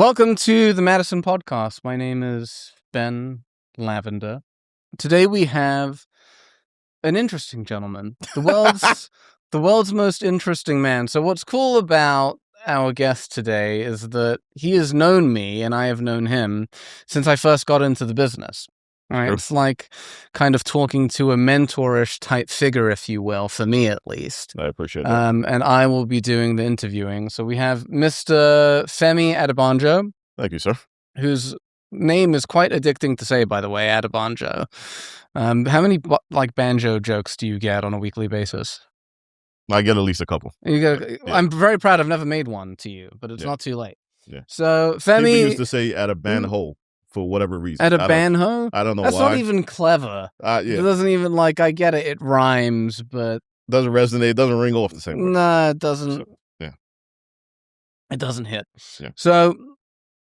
Welcome to the Madison Podcast. My name is Ben Lavender. Today we have an interesting gentleman, the world's most interesting man. So what's cool about our guest today is that he has known me and I have known him since I first got into the business. Right? Sure. It's like kind of talking to a mentorish type figure, if you will, for me at least. I appreciate that. And I will be doing the interviewing. So we have Mr. Femi Adebanjo. Thank you, sir. Whose name is quite addicting to say, by the way, Adebanjo. How many banjo jokes do you get on a weekly basis? I get at least a couple. I'm very proud. I've never made one to you, but it's not too late. Yeah. So Femi people used to say Adebanjo for whatever reason. Adebanjo? I don't know That's why. not even clever. Yeah. It doesn't even I get it. It rhymes, but doesn't resonate. It doesn't ring off the same way. No, it doesn't. So, yeah. It doesn't hit. Yeah. So,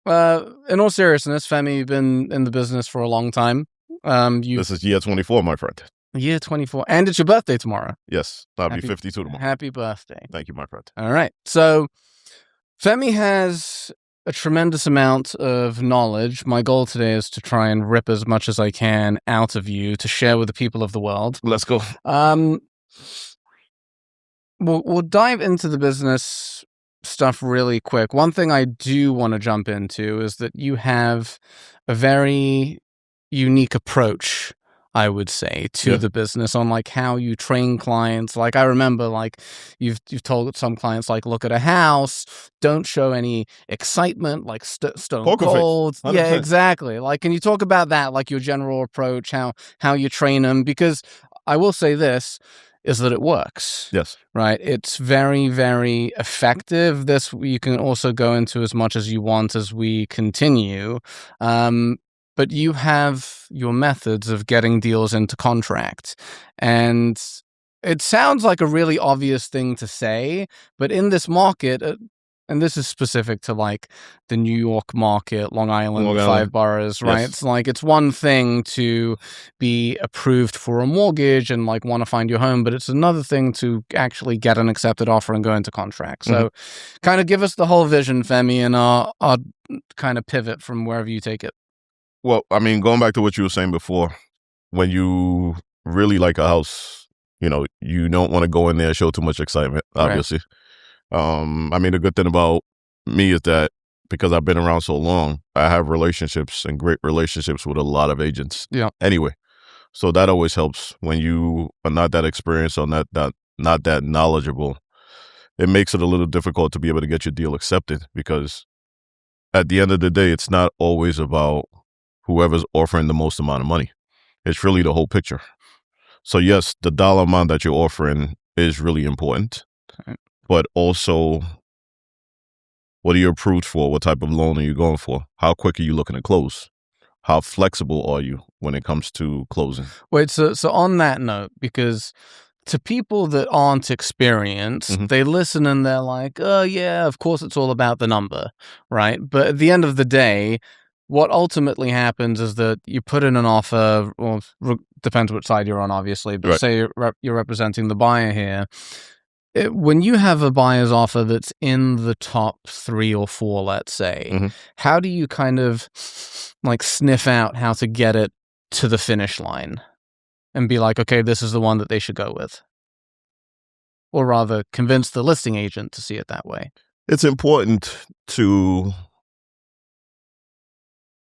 in all seriousness, Femi, you've been in the business for a long time. This is year 24, my friend. Year 24. And it's your birthday tomorrow. Yes. I'll be 52 tomorrow. Happy birthday. Thank you, my friend. All right. So, Femi has a tremendous amount of knowledge. My goal today is to try and rip as much as I can out of you to share with the people of the world. Let's go. We'll dive into the business stuff really quick. One thing I do want to jump into is that you have a very unique approach, I would say, to the business on how you train clients. I remember you've told some clients look at a house, don't show any excitement, stone Poker cold. face. Yeah, exactly. Can you talk about that, your general approach, how you train them? Because I will say this is that it works. Yes. Right. It's very, very effective. This you can also go into as much as you want as we continue. But you have your methods of getting deals into contract. And it sounds like a really obvious thing to say, but in this market, and this is specific to the New York market, Long Island, 5 boroughs, right? Yes. It's one thing to be approved for a mortgage and want to find your home, but it's another thing to actually get an accepted offer and go into contract. So kind of give us the whole vision, Femi, and I'll kind of pivot from wherever you take it. Well, I mean, going back to what you were saying before, when you really like a house, you don't want to go in there and show too much excitement, obviously. Right. I mean, the good thing about me is that because I've been around so long, I have relationships and great relationships with a lot of agents. Yeah. Anyway, so that always helps when you are not that experienced or not that knowledgeable. It makes it a little difficult to be able to get your deal accepted because at the end of the day, it's not always about whoever's offering the most amount of money. It's really the whole picture. So yes, the dollar amount that you're offering is really important. Okay. But also, what are you approved for? What type of loan are you going for? How quick are you looking to close? How flexible are you when it comes to closing? Wait, so on that note, because to people that aren't experienced, they listen and they're like, oh yeah, of course it's all about the number, right? But at the end of the day, what ultimately happens is that you put in an offer, well, depends which side you're on, obviously, but say you're representing the buyer here. When you have a buyer's offer that's in the top 3 or 4, let's say, how do you kind of sniff out how to get it to the finish line and be like, okay, this is the one that they should go with? Or rather, convince the listing agent to see it that way. It's important to,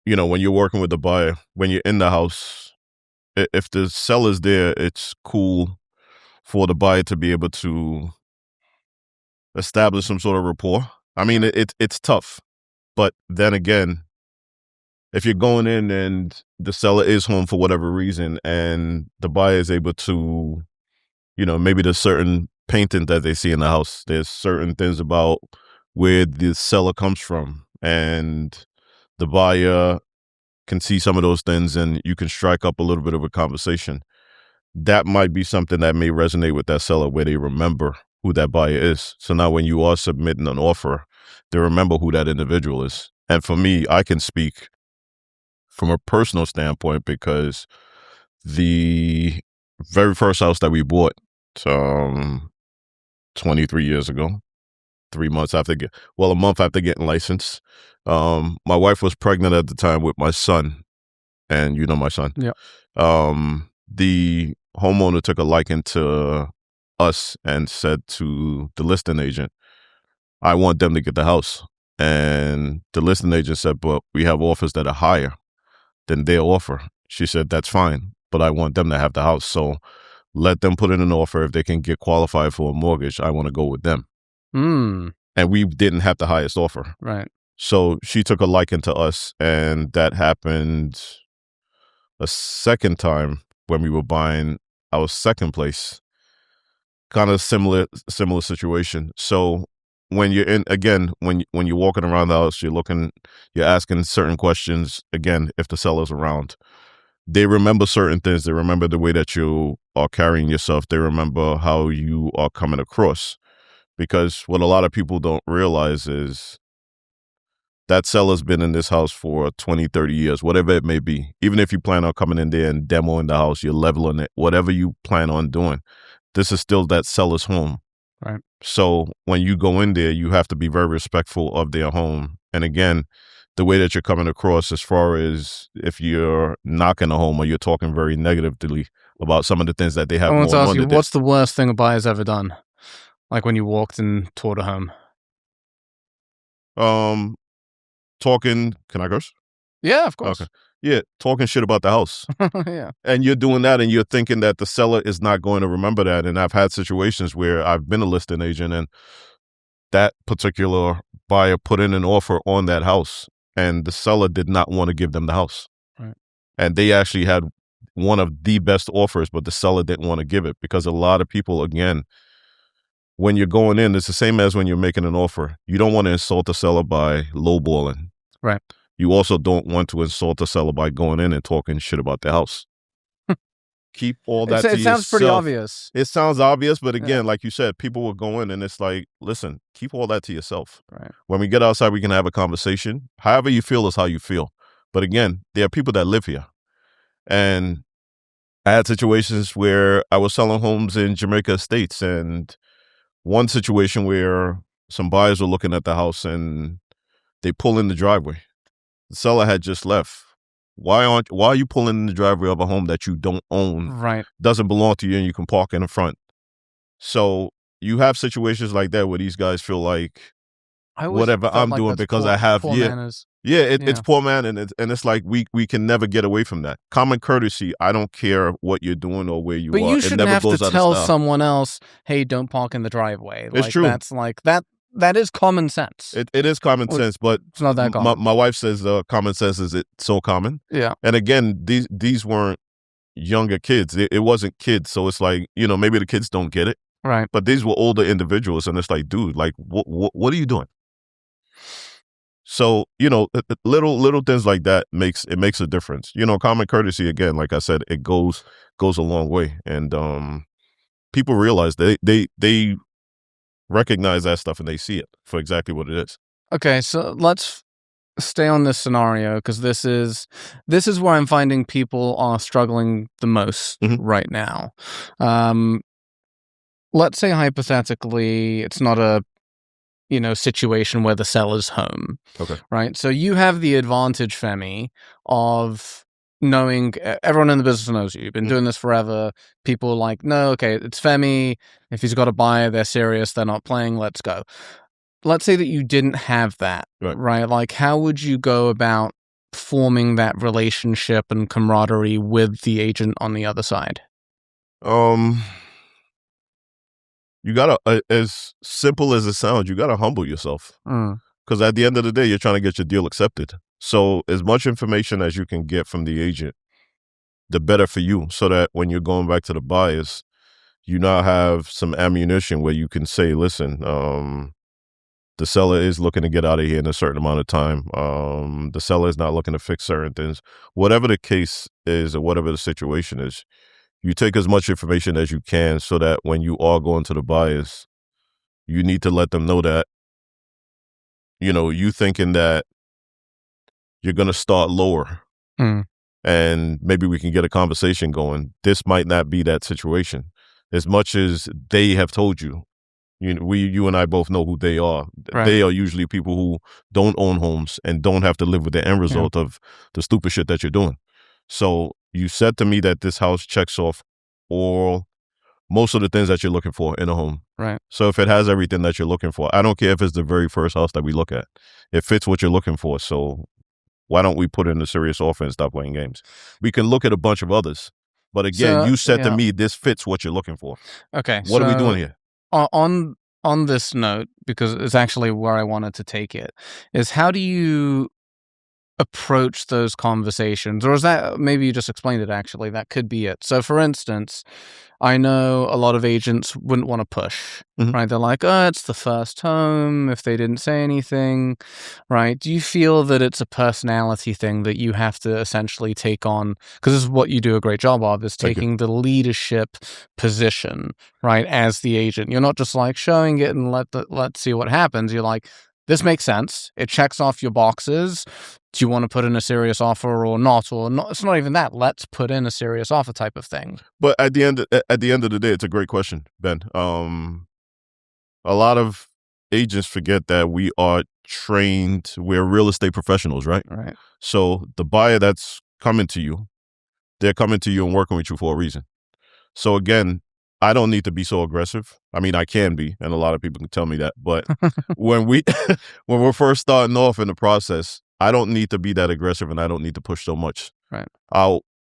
when you're working with the buyer, when you're in the house, if the seller's there, it's cool for the buyer to be able to establish some sort of rapport. I mean, it's tough, but then again, if you're going in and the seller is home for whatever reason and the buyer is able to, maybe there's certain painting that they see in the house, there's certain things about where the seller comes from and the buyer can see some of those things and you can strike up a little bit of a conversation. That might be something that may resonate with that seller where they remember who that buyer is. So now when you are submitting an offer, they remember who that individual is. And for me, I can speak from a personal standpoint because the very first house that we bought 23 years ago, 3 months after a month after getting licensed. My wife was pregnant at the time with my son, and you know my son. Yeah. The homeowner took a liking to us and said to the listing agent, I want them to get the house. And the listing agent said, but we have offers that are higher than their offer. She said, that's fine, but I want them to have the house. So let them put in an offer. If they can get qualified for a mortgage, I want to go with them. And we didn't have the highest offer. Right. So she took a liking to us, and that happened a second time when we were buying our second place. Kind of similar situation. So when you're in, again, when you're walking around the house, you're asking certain questions. Again, if the seller's around, they remember certain things. They remember the way that you are carrying yourself. They remember how you are coming across. Because what a lot of people don't realize is that seller's been in this house for 20, 30 years, whatever it may be. Even if you plan on coming in there and demoing the house, you're leveling it, whatever you plan on doing, this is still that seller's home. Right. So when you go in there, you have to be very respectful of their home. And again, the way that you're coming across, as far as if you're knocking a home or you're talking very negatively about some of the things that they have. I want to ask you, what's the worst thing a buyer's ever done? Like when you walked and toured a home? Talking, can I curse? Yeah, of course. Okay. Yeah, talking shit about the house. Yeah. And you're doing that and you're thinking that the seller is not going to remember that. And I've had situations where I've been a listing agent and that particular buyer put in an offer on that house and the seller did not want to give them the house. Right. And they actually had one of the best offers, but the seller didn't want to give it because a lot of people, again, when you're going in, it's the same as when you're making an offer. You don't want to insult the seller by lowballing. Right. You also don't want to insult the seller by going in and talking shit about the house. Keep all that to yourself. It sounds pretty obvious. It sounds obvious, but again, like you said, people will go in and it's like, listen, keep all that to yourself. Right. When we get outside, we can have a conversation. However you feel is how you feel. But again, there are people that live here. And I had situations where I was selling homes in Jamaica Estates, and one situation where some buyers were looking at the house and they pull in the driveway. The seller had just left. Why are you pulling in the driveway of a home that you don't own? Right. Doesn't belong to you and you can park in the front. So you have situations like that where these guys feel like whatever I'm doing because I have it's poor man, and it's like we can never get away from that. Common courtesy, I don't care what you're doing or where you are. But you shouldn't have to tell someone else, hey, don't park in the driveway. It's true. That's like that is common sense. It is common sense, but it's not that common. My wife says common sense is so common. Yeah. And again, these weren't younger kids. It wasn't kids. So it's like, maybe the kids don't get it. Right. But these were older individuals. And it's like, dude, like, what are you doing? So, little things like that makes a difference. Common courtesy, again, like I said, it goes a long way. And people realize they recognize that stuff and they see it for exactly what it is. Okay, so let's stay on this scenario because this is where I'm finding people are struggling the most right now. Let's say hypothetically it's not a situation where the seller's home. Okay. Right? So you have the advantage, Femi, of knowing everyone in the business knows you. You've been doing this forever. People are like, no, okay, it's Femi. If he's got a buyer, they're serious. They're not playing. Let's go. Let's say that you didn't have that, right? Like, how would you go about forming that relationship and camaraderie with the agent on the other side? You gotta, as simple as it sounds, you gotta humble yourself. Because at the end of the day, you're trying to get your deal accepted. So as much information as you can get from the agent, the better for you, so that when you're going back to the buyers, you now have some ammunition where you can say, listen, the seller is looking to get out of here in a certain amount of time. The seller is not looking to fix certain things. Whatever the case is or whatever the situation is, you take as much information as you can so that when you are going to the buyers, you need to let them know that, you thinking that you're going to start lower and maybe we can get a conversation going. This might not be that situation. As much as they have told you, You and I both know who they are. Right. They are usually people who don't own homes and don't have to live with the end result of the stupid shit that you're doing. So you said to me that this house checks off most of the things that you're looking for in a home. Right. So if it has everything that you're looking for, I don't care if it's the very first house that we look at. It fits what you're looking for. So why don't we put in a serious offer and stop playing games? We can look at a bunch of others. But again, you said to me, this fits what you're looking for. Okay. What are we doing here? On this note, because it's actually where I wanted to take it, is how do you approach those conversations? Or is that, maybe you just explained it actually, that could be it. So for instance, I know a lot of agents wouldn't want to push, right? They're like, oh, it's the first home, if they didn't say anything, right? Do you feel that it's a personality thing that you have to essentially take on? Because this is what you do a great job of, is taking the leadership position, right, as the agent. You're not just like showing it and let's see what happens. You're like, this makes sense. It checks off your boxes. Do you want to put in a serious offer or not? Or not? It's not even that. Let's put in a serious offer type of thing. But at the end of the day, it's a great question, Ben. A lot of agents forget that we are trained. We're real estate professionals, right? Right. So the buyer that's coming to you, they're coming to you and working with you for a reason. So again, I don't need to be so aggressive. I mean, I can be, and a lot of people can tell me that. But when we're first starting off in the process, I don't need to be that aggressive, and I don't need to push so much. Right.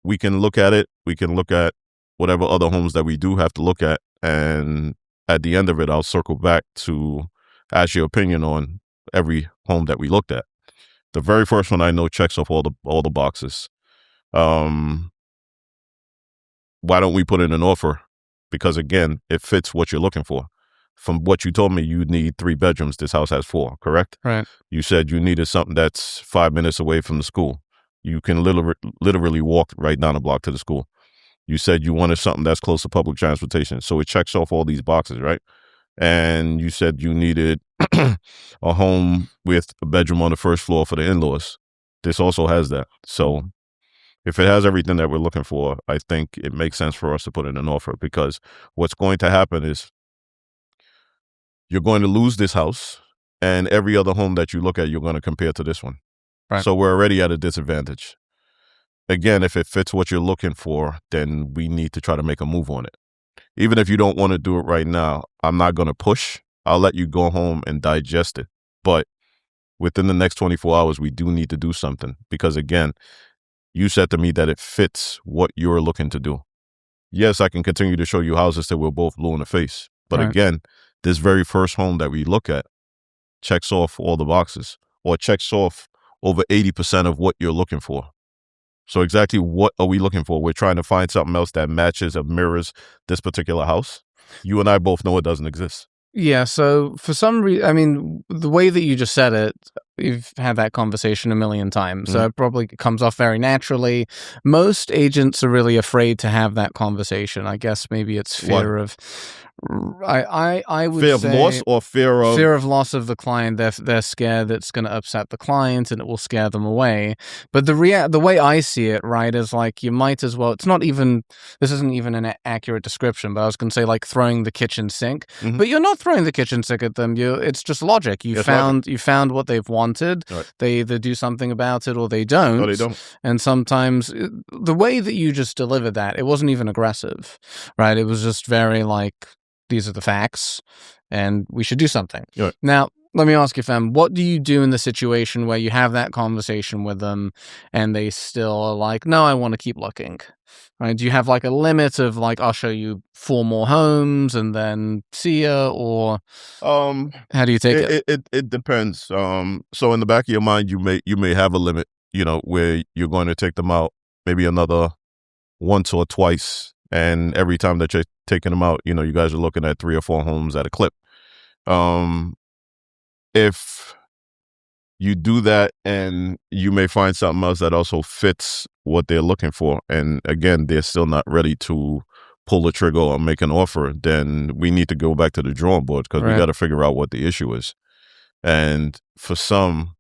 We can look at it. We can look at whatever other homes that we do have to look at, and at the end of it, I'll circle back to ask your opinion on every home that we looked at. The very first one I know checks off all the boxes. Why don't we put in an offer? Because again, it fits what you're looking for. From what you told me, you need 3 bedrooms. This house has 4, correct? Right. You said you needed something that's 5 minutes away from the school. You can literally walk right down the block to the school. You said you wanted something that's close to public transportation. So it checks off all these boxes, right? And you said you needed a home with a bedroom on the first floor for the in-laws. This also has that. So if it has everything that we're looking for, I think it makes sense for us to put in an offer, because what's going to happen is you're going to lose this house, and every other home that you look at, you're going to compare to this one. Right. So we're already at a disadvantage. Again, if it fits what you're looking for, then we need to try to make a move on it. Even if you don't want to do it right now, I'm not going to push. I'll let you go home and digest it. But within the next 24 hours, we do need to do something, because again, you said to me that it fits what you're looking to do. Yes, I can continue to show you houses till we're both blue in the face. But again, this very first home that we look at checks off all the boxes, or checks off over 80% of what you're looking for. So exactly what are we looking for? We're trying to find something else that matches or mirrors this particular house. You and I both know it doesn't exist. Yeah, so for some reason, I mean, the way that you just said it, we've had that conversation a million times, so it probably comes off very naturally. Most agents are really afraid to have that conversation. I guess maybe it's fear of... I would fear say of loss, or fear of loss of the client. They're scared that's going to upset the client and it will scare them away. But the way I see it, right, is like you might as well. It's not even. This isn't even an accurate description, but I was going to say like throwing the kitchen sink. But you're not throwing the kitchen sink at them. It's just logic. You found what they've wanted. Right. They either do something about it or they don't. No, they don't. And sometimes the way that you just delivered that, it wasn't even aggressive, right? It was just very like, these are the facts, and we should do something. Right. Now, let me ask you, Fem, what do you do in the situation where you have that conversation with them and they still are like, no, I want to keep looking? Right? Do you have like a limit of like, I'll show you 4 more homes and then see ya, or how do you take it? It depends. So in the back of your mind, you may have a limit, where you're going to take them out maybe another once or twice. And every time that you're taking them out, you guys are looking at 3 or 4 homes at a clip. If you do that, and you may find something else that also fits what they're looking for, and again, they're still not ready to pull the trigger or make an offer, then we need to go back to the drawing board, because we got to figure out what the issue is. And for some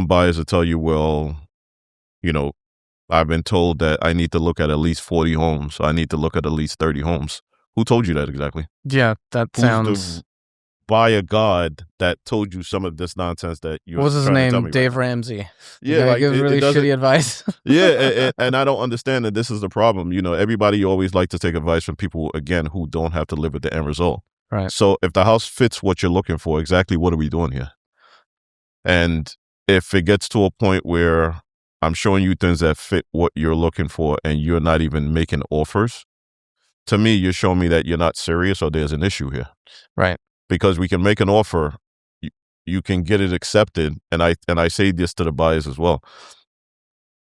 buyers will tell you, well, I've been told that I need to look at least 40 homes. So I need to look at least 30 homes. Who told you that exactly? Yeah, that Who's sounds. the buyer god that told you some of this nonsense that you're What's his trying to tell name? me Dave right now? Ramsey. The Yeah, guy like gives it really doesn't. shitty advice. Yeah, and I don't understand that this is the problem. You know, everybody always like to take advice from people, again, who don't have to live with the end result. Right. So if the house fits what you're looking for, exactly what are we doing here? And if it gets to a point where I'm showing you things that fit what you're looking for and you're not even making offers, to me, you're showing me that you're not serious or there's an issue here. Right. Because we can make an offer, you can get it accepted, and I say this to the buyers as well.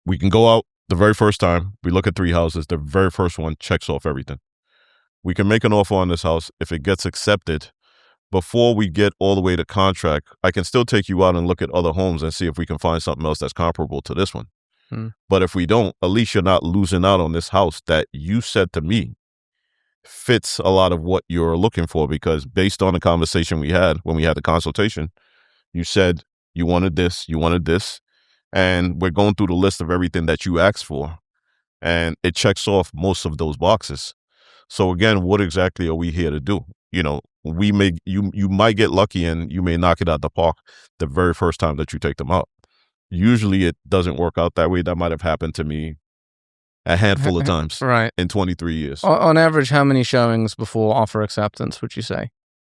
We can go out the very first time, we look at 3 houses, the very first one checks off everything. We can make an offer on this house. If it gets accepted, before we get all the way to contract, I can still take you out and look at other homes and see if we can find something else that's comparable to this one. But if we don't, at least you're not losing out on this house that you said to me fits a lot of what you're looking for, because based on the conversation we had when we had the consultation, you said you wanted this, and we're going through the list of everything that you asked for, and it checks off most of those boxes. So again, what exactly are we here to do? You know, you might get lucky and you may knock it out the park the very first time that you take them out. Usually it doesn't work out that way. That might have happened to me a handful of times Right. in 23 years. On average, how many showings before offer acceptance would you say?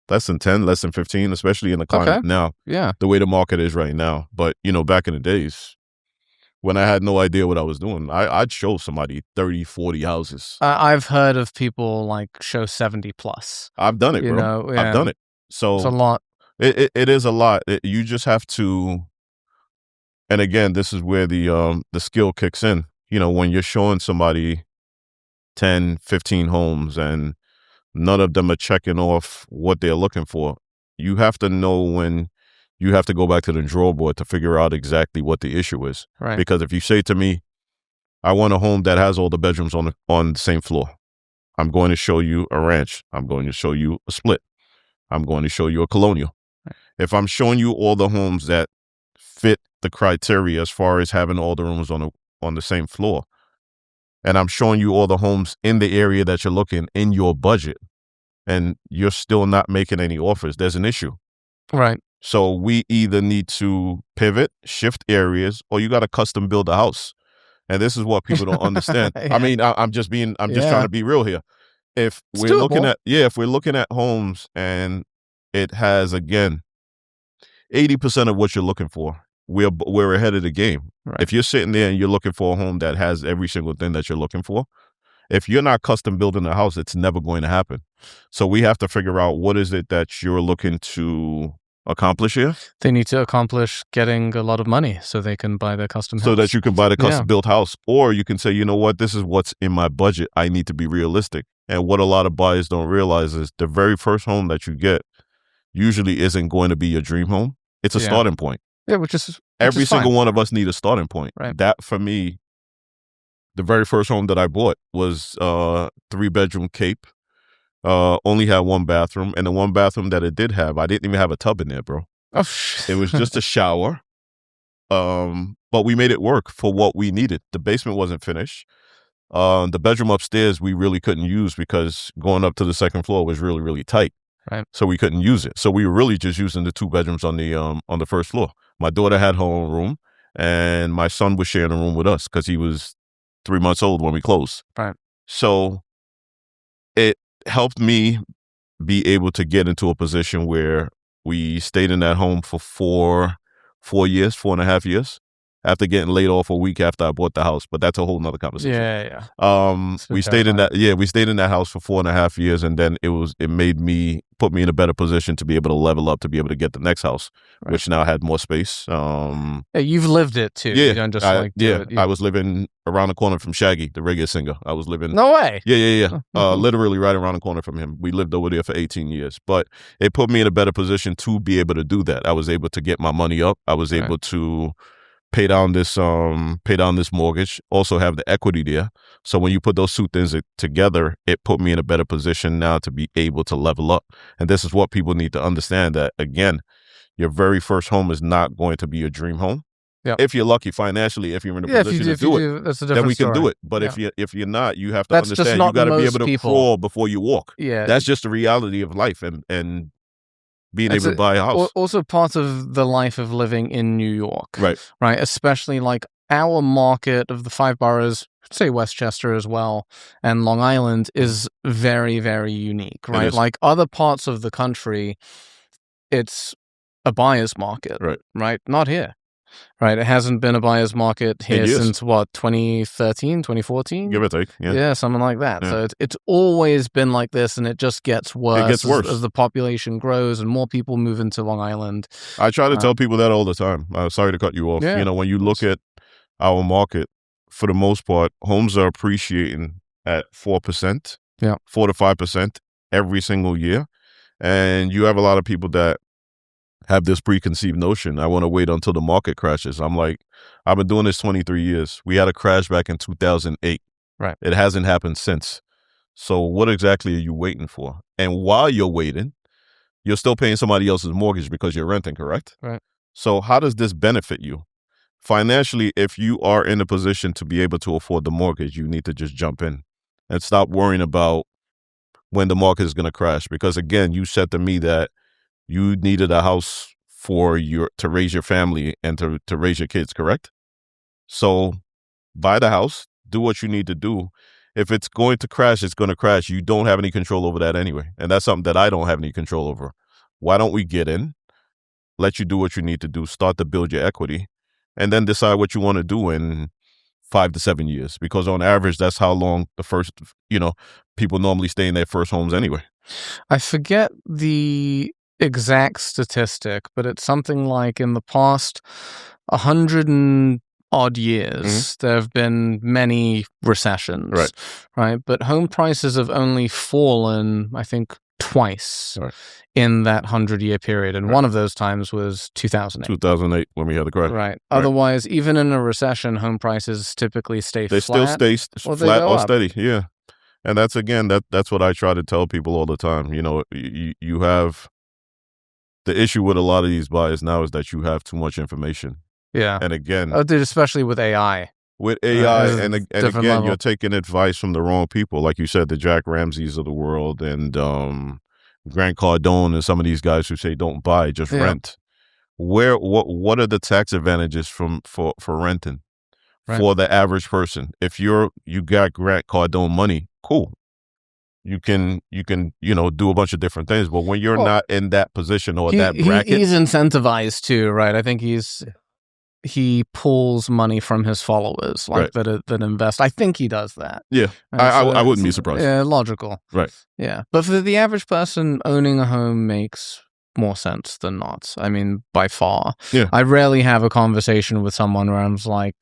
Less than 10, less than 15, especially in the climate now. Yeah. The way the market is right now. But, you know, back in the days when I had no idea what I was doing, I'd show somebody 30, 40 houses. I've heard of people like show 70 plus. I've done it, You bro. know, yeah. I've done it. So It's a lot. It is a lot. You just have to, and again, this is where the skill kicks in. You know, when you're showing somebody 10, 15 homes and none of them are checking off what they're looking for, you have to know when you have to go back to the drawing board to figure out exactly what the issue is. Right. Because if you say to me, I want a home that has all the bedrooms on the same floor, I'm going to show you a ranch. I'm going to show you a split. I'm going to show you a colonial. Right. If I'm showing you all the homes that fit the criteria as far as having all the rooms on the same floor, and I'm showing you all the homes in the area that you're looking in your budget, and you're still not making any offers, there's an issue. Right. So we either need to pivot, shift areas, or you got to custom build a house. And this is what people don't understand. Yeah. I mean, I'm just trying to be real here. If we're looking at homes and it has, again, 80% of what you're looking for, we're ahead of the game. Right. If you're sitting there and you're looking for a home that has every single thing that you're looking for, if you're not custom building a house, it's never going to happen. So we have to figure out what is it that you're looking to accomplish here. They need to accomplish getting a lot of money so they can buy their custom house. So that you can buy the custom built house. Or you can say, you know what, this is what's in my budget. I need to be realistic. And what a lot of buyers don't realize is the very first home that you get usually isn't going to be your dream home. It's a starting point. Yeah, which is every single one of us need a starting point. Right. That, for me, the very first home that I bought was 3-bedroom Cape. Only had 1 bathroom, and the 1 bathroom that it did have, I didn't even have a tub in there, bro. Oh, it was just a shower. But we made it work for what we needed. The basement wasn't finished. The bedroom upstairs we really couldn't use because going up to the second floor was really, really tight. Right. So we couldn't use it. So we were really just using the 2 bedrooms on the first floor. My daughter had her own room, and my son was sharing a room with us because he was 3 months old when we closed. Right. So it helped me be able to get into a position where we stayed in that home for 4.5 years after getting laid off a week after I bought the house. But that's a whole nother conversation. Yeah. We stayed in that house for 4.5 years, and then it put me in a better position to be able to level up, to be able to get the next house, right, which now had more space. You've lived it too. Yeah. You don't just do it. I was living around the corner from Shaggy, the reggae singer. I was living. No way. Yeah. Literally right around the corner from him. We lived over there for 18 years, but it put me in a better position to be able to do that. I was able to get my money up. I was able to pay down this mortgage, also have the equity there. So when you put those 2 things together, it put me in a better position now to be able to level up. And this is what people need to understand, that, again, your very first home is not going to be your dream home. If you're lucky financially, if you're in a position to do it, that's a then we different can do story. it. But if you're not, you have to That's just understand not you got to be most able to people. crawl before you walk. Yeah. That's just the reality of life and being able to buy a house. Also part of the life of living in New York. Right. Right. Especially like our market of the 5 boroughs, say Westchester as well, and Long Island is very, very unique, right? Like other parts of the country, it's a buyer's market, right? Not here, right? It hasn't been a buyer's market here since what, 2013, 2014? Give or take, yeah, something like that. So it's always been like this, and it just gets worse. It gets worse as the population grows and more people move into Long Island. I try to tell people that all the time. Sorry to cut you off. Yeah, when you look at our market, for the most part, homes are appreciating at 4%, 4 to 5% every single year. And you have a lot of people that have this preconceived notion, I want to wait until the market crashes. I'm like, I've been doing this 23 years. We had a crash back in 2008. Right. It hasn't happened since. So what exactly are you waiting for? And while you're waiting, you're still paying somebody else's mortgage because you're renting, correct? Right. So how does this benefit you? Financially, if you are in a position to be able to afford the mortgage, you need to just jump in and stop worrying about when the market is going to crash. Because again, you said to me that you needed a house to raise your family and to raise your kids, correct? So buy the house, do what you need to do. If it's going to crash, it's going to crash. You don't have any control over that anyway. And that's something that I don't have any control over. Why don't we get in, let you do what you need to do, start to build your equity, and then decide what you want to do in 5 to 7 years? Because on average, that's how long the first, people normally stay in their first homes anyway. I forget the exact statistic, but it's something like in the past 100 and odd years, there have been many recessions, right? But home prices have only fallen, I think, twice in that 100-year period. And one of those times was 2008. 2008, when we had the crash. Right. Otherwise, even in a recession, home prices typically stay flat. They still stay flat or steady, yeah. And that's, again, that's what I try to tell people all the time. You have the issue with a lot of these buyers now is that you have too much information. Yeah. And again, dude, especially with AI. With AI, and again, level. You're taking advice from the wrong people. Like you said, the Jack Ramseys of the world and Grant Cardone and some of these guys who say don't buy, just rent. What are the tax advantages for renting for the average person? If you got Grant Cardone money, cool. You can do a bunch of different things, but when you're not in that position or that bracket, he's incentivized too, right? I think he pulls money from his followers, like that invest. I think he does that. Yeah, I wouldn't be surprised. Yeah, logical. Right. Yeah, but for the average person, owning a home makes more sense than not. I mean, by far. Yeah. I rarely have a conversation with someone where I'm like,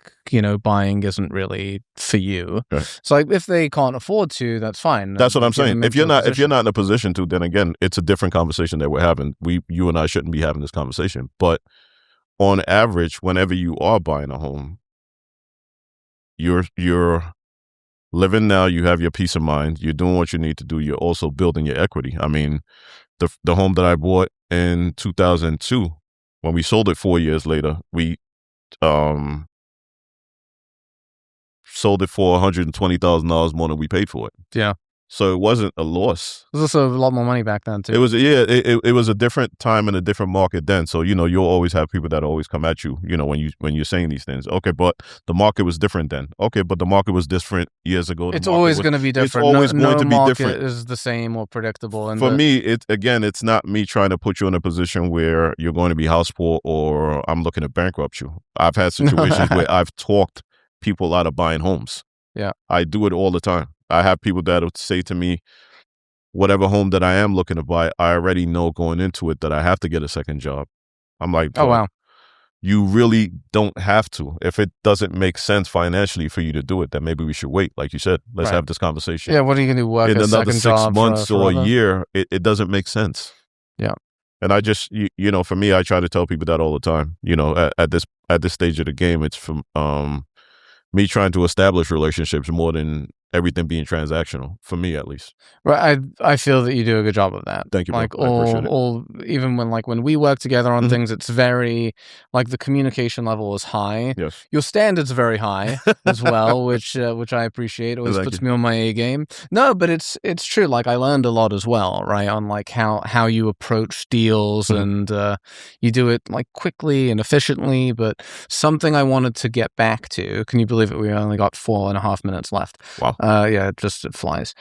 buying isn't really for you. Right. So if they can't afford to, that's fine. That's what I'm saying. If you're not in a position to, then again, it's a different conversation that we're having. You and I shouldn't be having this conversation. But on average, whenever you are buying a home, you're living now, you have your peace of mind, you're doing what you need to do, you're also building your equity. I mean, the home that I bought in 2002, when we sold it 4 years later, we sold it for $120,000 more than we paid for it. Yeah. So it wasn't a loss. It was also a lot more money back then too. It was, it was a different time and a different market then. So, you'll always have people that always come at you, when you're saying these things. Okay, but the market was different then. Okay, but the market was different years ago. It's always going to be different. It's always going to be different. Is the same or predictable. And for me, it's not me trying to put you in a position where you're going to be house poor or I'm looking to bankrupt you. I've had situations where I've talked people out of buying homes. Yeah. I do it all the time. I have people that would say to me, whatever home that I am looking to buy, I already know going into it that I have to get a second job. I'm like, oh, wow. You really don't have to. If it doesn't make sense financially for you to do it, then maybe we should wait. Like you said, let's have this conversation. Yeah, what are you going to do? Work in a another second 6 job months or a year? It doesn't make sense. Yeah. And I just, for me, I try to tell people that all the time. At this stage of the game, it's from me trying to establish relationships more than everything being transactional, for me at least. Right. I feel that you do a good job of that. Thank you, bro. Like I appreciate it. even when we work together on things, it's very like the communication level is high. Yes. Your standards are very high as well, which I appreciate. Always puts me on my A game. No, but it's true. Like I learned a lot as well, right? On like how you approach deals and you do it like quickly and efficiently. But something I wanted to get back to. Can you believe it? We only got 4.5 minutes left. Wow. Yeah, it flies.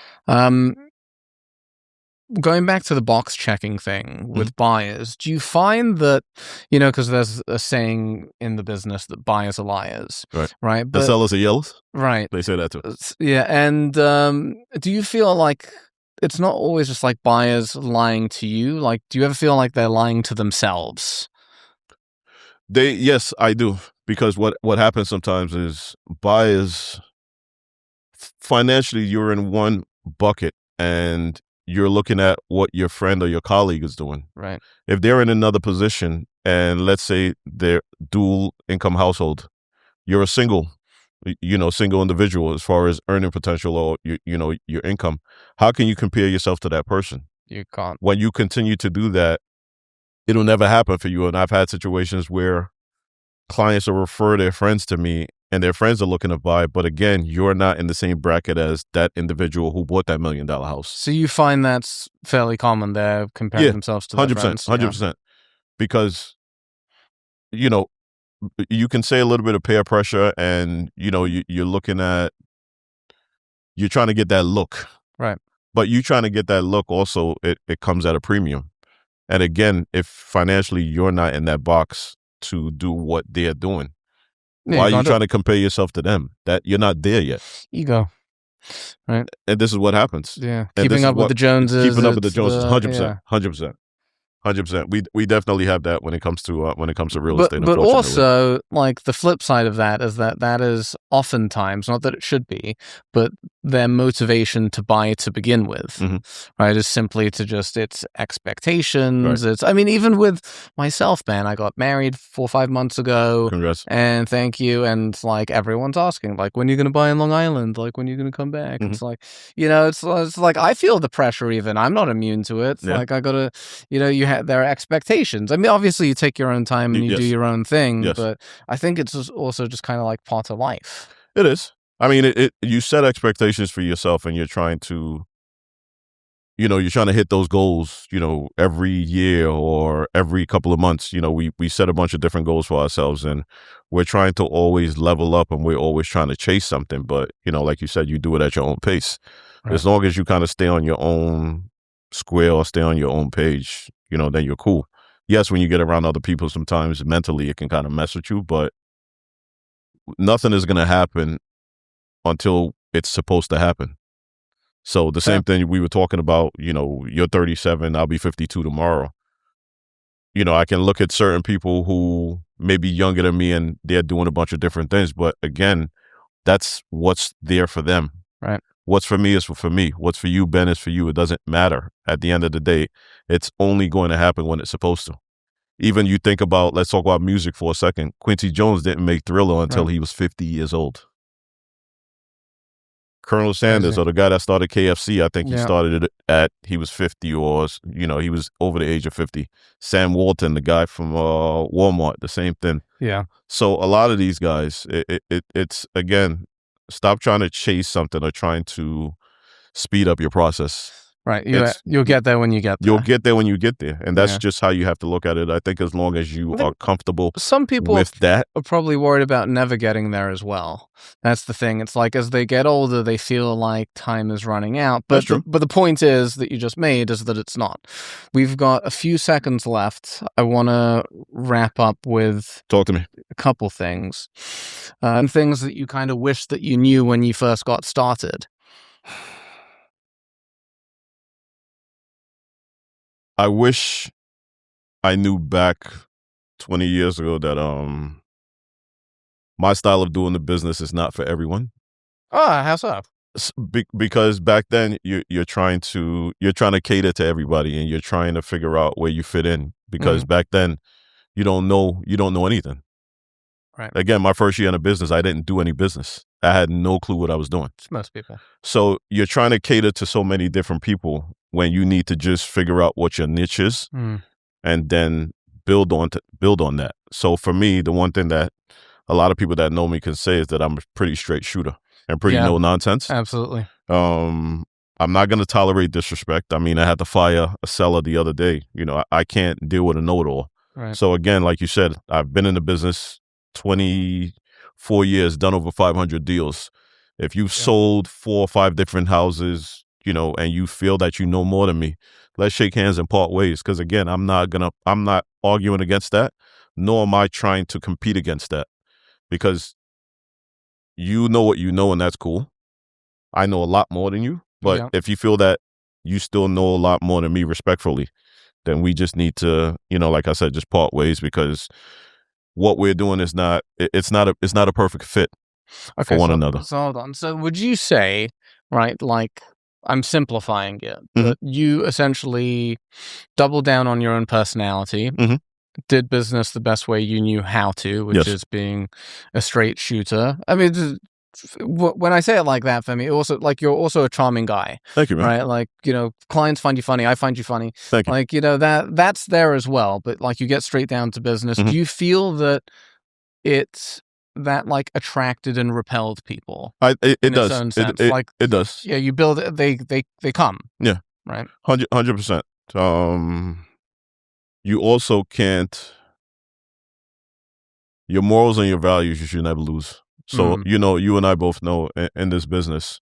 Going back to the box checking thing with buyers, do you find that, because there's a saying in the business that buyers are liars, right? But the sellers are yellows, right? They say that too. Yeah, and do you feel like it's not always just like buyers lying to you? Like, do you ever feel like they're lying to themselves? Yes, I do, because what happens sometimes is buyers, financially, you're in one bucket and you're looking at what your friend or your colleague is doing. Right. If they're in another position and let's say they're dual income household, you're a single individual as far as earning potential or your income. How can you compare yourself to that person? You can't. When you continue to do that, it'll never happen for you. And I've had situations where clients will refer their friends to me and their friends are looking to buy, but again, you're not in the same bracket as that individual who bought that $1 million house. So you find that's fairly common there, comparing themselves to their 100%, friends? 100%. Because, you can say a little bit of peer pressure and, you're looking at, you're trying to get that look. Right. But you trying to get that look also, it comes at a premium. And again, if financially you're not in that box to do what they're doing, why are you trying to compare yourself to them? That you're not there yet. Ego. Right. And this is what happens. Yeah. Keeping up with the Joneses. Keeping up with the Joneses, 100%. 100%. 100%. We definitely have that when it comes to real estate. But also, like the flip side of that is that is oftentimes, not that it should be, but their motivation to buy to begin with, right, is simply to just it's expectations. Right. It's even with myself, man, I got married 4 or 5 months ago. Congrats. And thank you. And like everyone's asking, like, when are you going to buy in Long Island? Like, when are you going to come back? It's like, it's like I feel the pressure. Even I'm not immune to it. It's like I gotta, there are expectations. Obviously you take your own time and you do your own thing, but I think it's also just kind of like part of life. It is. You set expectations for yourself and you're trying to, you're trying to hit those goals, every year or every couple of months. We set a bunch of different goals for ourselves and we're trying to always level up and we're always trying to chase something. But, like you said, you do it at your own pace. Right. As long as you kind of stay on your own square or stay on your own page, then you're cool. Yes, when you get around other people, sometimes mentally it can kind of mess with you, but nothing is going to happen until it's supposed to happen. So the same thing we were talking about, you're 37, I'll be 52 tomorrow. I can look at certain people who may be younger than me and they're doing a bunch of different things. But again, that's what's there for them. Right. What's for me is for me. What's for you, Ben, is for you. It doesn't matter. At the end of the day, it's only going to happen when it's supposed to. Even you think about, let's talk about music for a second. Quincy Jones didn't make Thriller until he was 50 years old. Colonel Sanders, or the guy that started KFC, I think he started it he was 50 or, he was over the age of 50. Sam Walton, the guy from Walmart, the same thing. Yeah. So a lot of these guys, it's, again, stop trying to chase something or trying to speed up your process. Right. You'll get there when you get there. You'll get there when you get there. And that's just how you have to look at it. I think as long as you are comfortable some people with that. Are probably worried about never getting there as well. That's the thing. It's like as they get older, they feel like time is running out. But the point is that you just made is that it's not. We've got a few seconds left. I want to wrap up with talk to me a couple things and things that you kind of wish that you knew when you first got started. I wish I knew back 20 years ago that my style of doing the business is not for everyone. Oh, how so? Because back then you're trying to cater to everybody and you're trying to figure out where you fit in. Because back then you don't know anything. Right. Again, my first year in the business, I didn't do any business. I had no clue what I was doing. It's most people. So you're trying to cater to so many different people when you need to just figure out what your niche is and then build on that. So for me, the one thing that a lot of people that know me can say is that I'm a pretty straight shooter and pretty no nonsense. Absolutely. I'm not going to tolerate disrespect. I mean, I had to fire a seller the other day. You know, I can't deal with a know-it-all. Right. So again, like you said, I've been in the business 24 years, done over 500 deals. If you've sold 4 or 5 different houses, you know, and you feel that you know more than me, let's shake hands and part ways. Because again, I'm not arguing against that, nor am I trying to compete against that. Because you know what you know, and that's cool. I know a lot more than you. But if you feel that you still know a lot more than me respectfully, then we just need to, you know, like I said, just part ways, because what we're doing is not a perfect fit for one another. So hold on. So would you say, right, like, I'm simplifying it, but you essentially doubled down on your own personality, did business the best way you knew how to, which is being a straight shooter. I mean, when I say it like that, Femi, also, like, you're also a charming guy. Thank you, man. Right? Like, you know, clients find you funny. I find you funny. Thank you. Like, you know, that's there as well. But like, you get straight down to business. Do you feel that it's that like attracted and repelled people? It does. It does. Yeah, you build it. They come. Yeah. Right. 100%. You also can't. Your morals and your values, you should never lose. So, you know, you and I both know in this business,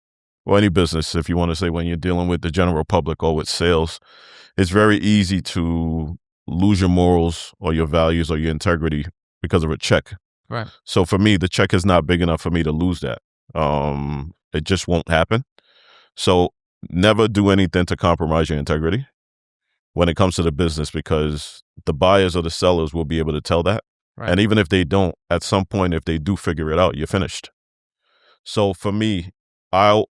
or any business, if you want to say, when you're dealing with the general public or with sales, it's very easy to lose your morals or your values or your integrity because of a check. Right. So for me, the check is not big enough for me to lose that. It just won't happen. So never do anything to compromise your integrity when it comes to the business, because the buyers or the sellers will be able to tell that. Right. And even if they don't, at some point, if they do figure it out, you're finished. So for me, I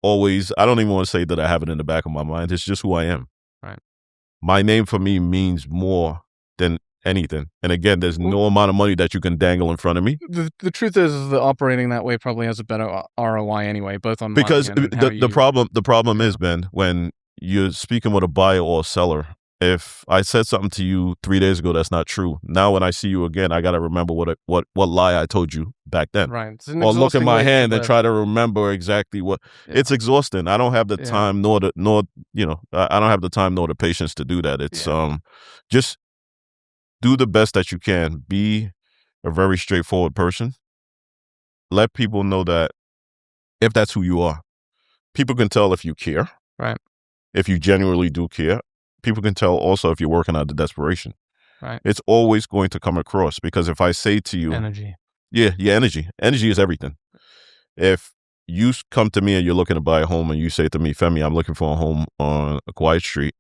don't even want to say that I have it in the back of my mind. It's just who I am. Right. My name for me means more than anything. And again, there's no amount of money that you can dangle in front of me. The truth is that operating that way probably has a better ROI anyway, both on because money and the problem is, Ben, when you're speaking with a buyer or a seller, if I said something to you 3 days ago that's not true, now when I see you again, I got to remember what lie I told you back then. Right. Or look at my hand and try to remember exactly what. It's exhausting. I don't have the time nor I don't have the time nor the patience to do that. It's just do the best that you can. Be a very straightforward person. Let people know that if that's who you are, people can tell if you care. Right. If you genuinely do care. People can tell also if you're working out of desperation. Right. It's always going to come across, because if I say to you, energy. Yeah, energy. Energy is everything. If you come to me and you're looking to buy a home and you say to me, Femi, I'm looking for a home on a quiet street,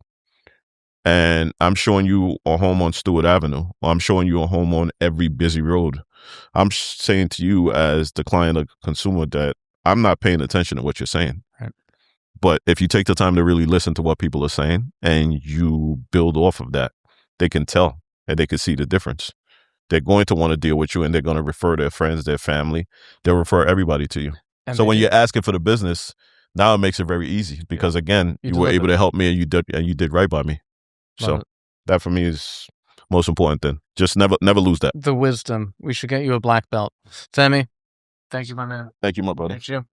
and I'm showing you a home on Stewart Avenue, or I'm showing you a home on every busy road, I'm saying to you as the client or consumer that I'm not paying attention to what you're saying. Right. But if you take the time to really listen to what people are saying and you build off of that, they can tell and they can see the difference. They're going to want to deal with you, and they're going to refer their friends, their family. They'll refer everybody to you. And so when you're asking for the business, now it makes it very easy, because again, you were able to help me, and you did right by me. So that for me is most important thing. Just never lose that. The wisdom. We should get you a black belt. Femi, thank you, my man. Thank you, my brother. Thank you.